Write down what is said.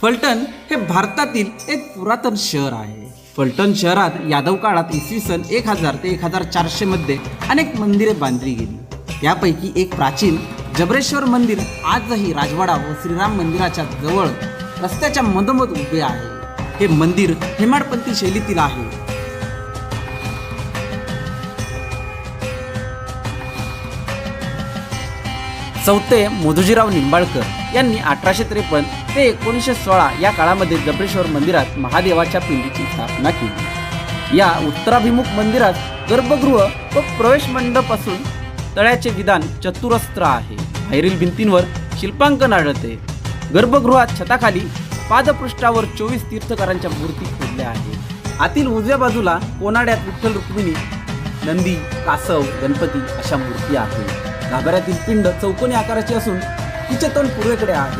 फलटण हे भारतातील एक पुरातन शहर आहे. फलटण शहरात यादव काळात इसवी सन 1000 ते 1400 मध्ये अनेक मंदिरे बांधली गेली. त्यापैकी एक प्राचीन जबरेश्वर मंदिर आजही राजवाडा व श्रीराम मंदिराच्या जवळ रस्त्याच्या मधोमध उभे आहे. हे मंदिर हेमाडपंथी शैलीतील आहे. चौथे मोधोजीराव निंबाळकर यांनी 1853 ते 1916 या काळामध्ये जबरेश्वर मंदिरात महादेवाच्या पिंडीची स्थापना केली. या उत्तराभिमुख मंदिरात गर्भगृह व प्रवेश मंडप असून तळ्याचे विधान चतुरस्त्र आहे. बाहेरील भिंतींवर शिल्पांकन आढळते. गर्भगृहात छताखाली पादपृष्ठावर 24 तीर्थकारांच्या मूर्ती खोदल्या आहेत. आतील उजव्या बाजूला कोनाड्यात विठ्ठल रुक्मिणी, नंदी, कासव, गणपती अशा मूर्ती आहेत. गाभाऱ्यातील पिंड चौकोनी आकाराची असून तिचे तोंड पूर्वेकडे आहे.